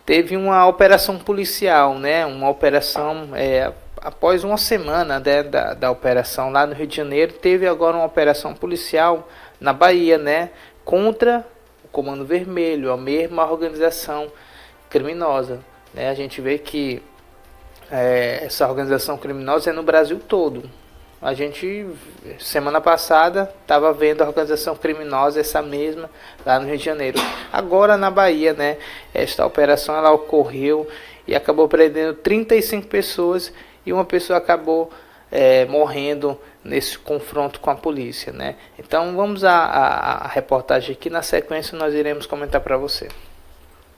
teve uma operação policial, né? Uma operação após uma semana, né, da operação lá no Rio de Janeiro, teve agora uma operação policial na Bahia, né? Contra o Comando Vermelho, a mesma organização criminosa, né? A gente vê que essa organização criminosa é no Brasil todo. A gente, semana passada, estava vendo a organização criminosa, essa mesma, lá no Rio de Janeiro. Agora na Bahia, né, esta operação ela ocorreu e acabou prendendo 35 pessoas e uma pessoa acabou morrendo nesse confronto com a polícia, né? Então vamos à reportagem aqui, na sequência nós iremos comentar para você.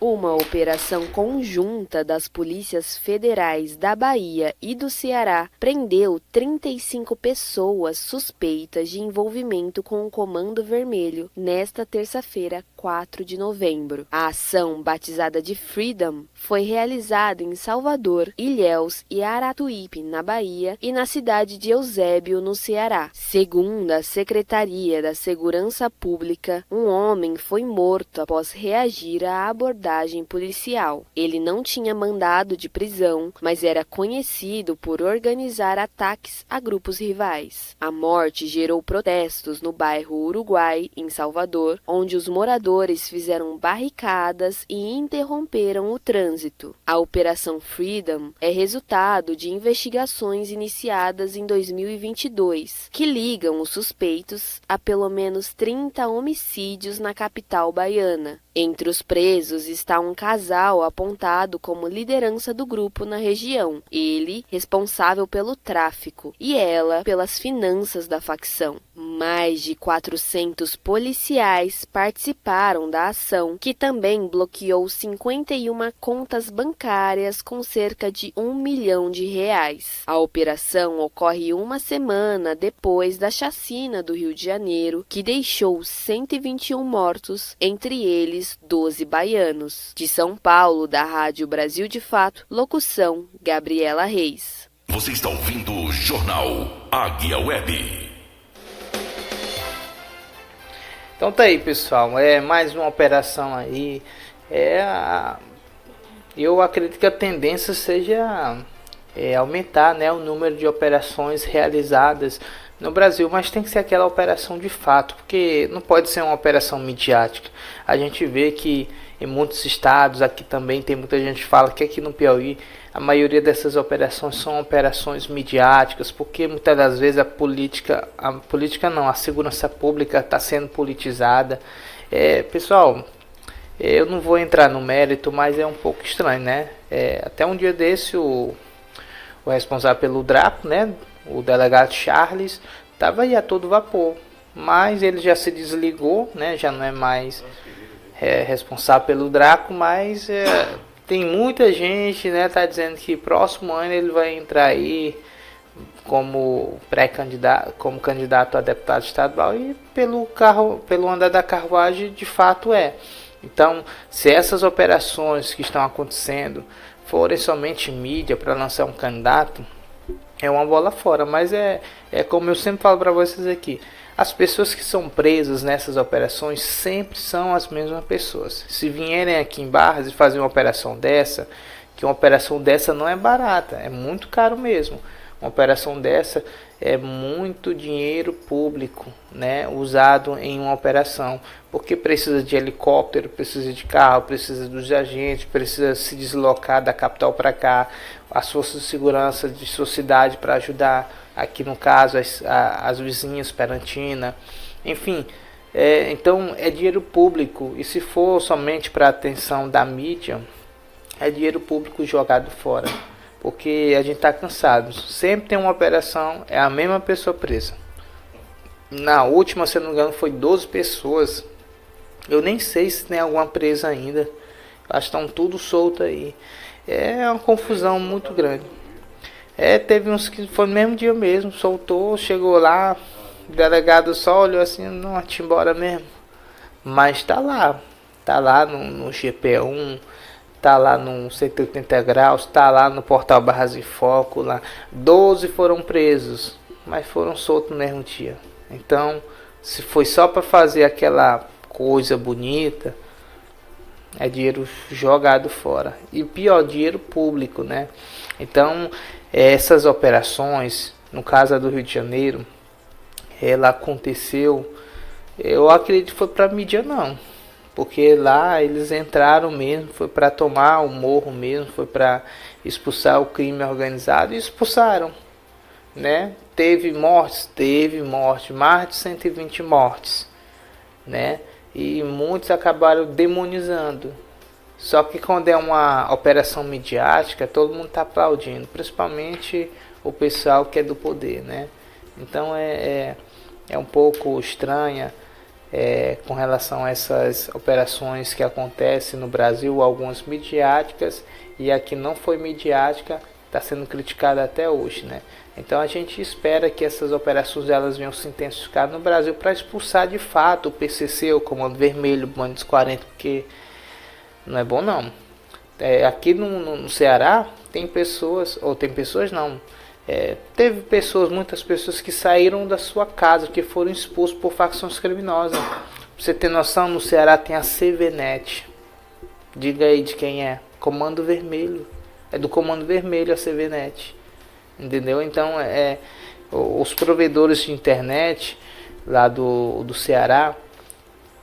Uma operação conjunta das polícias federais da Bahia e do Ceará prendeu 35 pessoas suspeitas de envolvimento com o Comando Vermelho nesta terça-feira, 4 de novembro. A ação, batizada de Freedom, foi realizada em Salvador, Ilhéus e Aratuípe, na Bahia, e na cidade de Eusébio, no Ceará. Segundo a Secretaria da Segurança Pública, um homem foi morto após reagir à abordagem policial. Ele não tinha mandado de prisão, mas era conhecido por organizar ataques a grupos rivais. A morte gerou protestos no bairro Uruguai, em Salvador, onde os moradores fizeram barricadas e interromperam o trânsito. A Operação Freedom é resultado de investigações iniciadas em 2022, que ligam os suspeitos a pelo menos 30 homicídios na capital baiana. Entre os presos está um casal apontado como liderança do grupo na região, ele responsável pelo tráfico e ela pelas finanças da facção. Mais de 400 policiais participaram da ação, que também bloqueou 51 contas bancárias com cerca de R$ 1 milhão. A operação ocorre uma semana depois da chacina do Rio de Janeiro, que deixou 121 mortos, entre eles 12 baianos. De São Paulo, da Rádio Brasil de Fato, locução Gabriela Reis. Você está ouvindo o Jornal Águia Web. Então tá aí, pessoal, mais uma operação aí. Eu acredito que a tendência seja aumentar, né, o número de operações realizadas no Brasil, mas tem que ser aquela operação de fato, porque não pode ser uma operação midiática. A gente vê que em muitos estados, aqui também tem muita gente que fala que aqui no Piauí a maioria dessas operações são operações midiáticas, porque muitas das vezes a segurança pública está sendo politizada. Pessoal, eu não vou entrar no mérito, mas é um pouco estranho, né? Até um dia desse o responsável pelo DRAPO, né, o delegado Charles, estava aí a todo vapor, mas ele já se desligou, né, já não é mais responsável pelo DRACO, mas tem muita gente, né, tá dizendo que próximo ano ele vai entrar aí como pré-candidato, como candidato a deputado estadual, e pelo andar da carruagem de fato é. Então, se essas operações que estão acontecendo forem somente mídia para lançar um candidato, é uma bola fora. Mas é como eu sempre falo para vocês aqui, as pessoas que são presas nessas operações sempre são as mesmas pessoas. Se vierem aqui em Barras e fazer uma operação dessa, que uma operação dessa não é barata, é muito caro mesmo. Uma operação dessa é muito dinheiro público, né, usado em uma operação, porque precisa de helicóptero, precisa de carro, precisa dos agentes, precisa se deslocar da capital para cá, as forças de segurança de sua cidade para ajudar, aqui no caso as vizinhas, Perantina, enfim. Então é dinheiro público, e se for somente para a atenção da mídia, é dinheiro público jogado fora. Porque a gente está cansado. Sempre tem uma operação, é a mesma pessoa presa. Na última, se eu não me engano, foi 12 pessoas. Eu nem sei se tem alguma presa ainda. Acho que estão tudo solto aí. É uma confusão muito grande. Teve uns que foi no mesmo dia mesmo. Soltou, chegou lá. O delegado só olhou assim, não, te embora mesmo. Mas tá lá. Tá lá no GP1. Tá lá no 180 graus, tá lá no portal Barras e Foco, lá 12 foram presos, mas foram soltos no mesmo dia. Então, se foi só para fazer aquela coisa bonita, É dinheiro jogado fora. E pior, dinheiro público, né? Então, essas operações, no caso do Rio de Janeiro, ela aconteceu, eu acredito que foi para mídia não. Porque lá eles entraram mesmo, foi para tomar o morro mesmo, foi para expulsar o crime organizado e expulsaram, né? Teve mortes, mais de 120 mortes, né? E muitos acabaram demonizando. Só que quando é uma operação midiática, todo mundo está aplaudindo, principalmente o pessoal que é do poder, né? Então é um pouco estranha com relação a essas operações que acontecem no Brasil, algumas midiáticas, e a que não foi midiática está sendo criticada até hoje, né? Então a gente espera que essas operações elas venham se intensificar no Brasil para expulsar de fato o PCC, o Comando Vermelho, o Bando dos 40, porque não é bom não. Aqui no Ceará tem pessoas, ou tem pessoas não, teve pessoas, muitas pessoas que saíram da sua casa, que foram expulsos por facções criminosas. Pra você ter noção, no Ceará tem a CVNet. Diga aí de quem é. Comando Vermelho. É do Comando Vermelho a CVNet. Entendeu? Então, os provedores de internet lá do Ceará,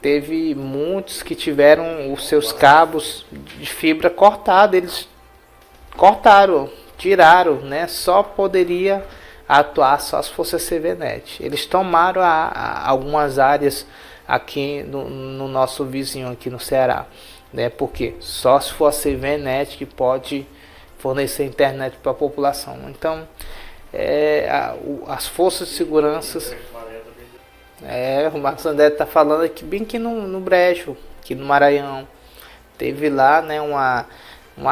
teve muitos que tiveram os seus cabos de fibra cortados. Eles cortaram, tiraram, né? Só poderia atuar só se fosse a CVNet. Eles tomaram algumas áreas aqui no nosso vizinho aqui no Ceará, né? Porque só se for a CVNet que pode fornecer internet para a população. Então, as forças de segurança, o Marcos André está falando aqui bem que no Brejo, aqui no Maranhão, teve lá, né, uma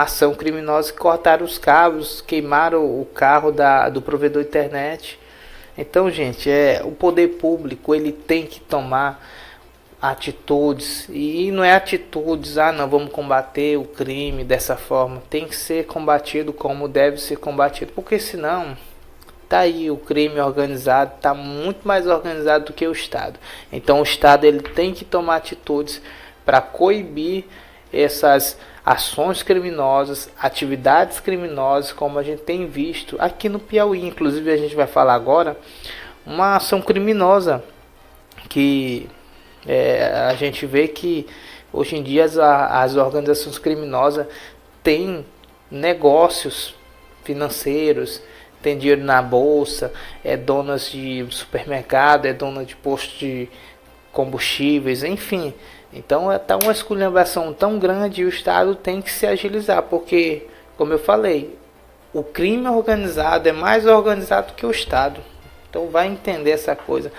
ação criminosa que cortaram os cabos, queimaram o carro do provedor de internet. Então, gente, o poder público ele tem que tomar atitudes, e não é atitudes, não, vamos combater o crime dessa forma. Tem que ser combatido como deve ser combatido, porque senão tá aí o crime organizado, tá muito mais organizado do que o Estado. Então o Estado ele tem que tomar atitudes para coibir essas ações criminosas, atividades criminosas, como a gente tem visto aqui no Piauí. Inclusive a gente vai falar agora uma ação criminosa que a gente vê que hoje em dia as organizações criminosas têm negócios financeiros, tem dinheiro na bolsa, donas de supermercado, dona de posto de combustíveis, enfim. Então está uma esculhambação tão grande e o Estado tem que se agilizar, porque, como eu falei, o crime organizado é mais organizado que o Estado. Então vai entender essa coisa.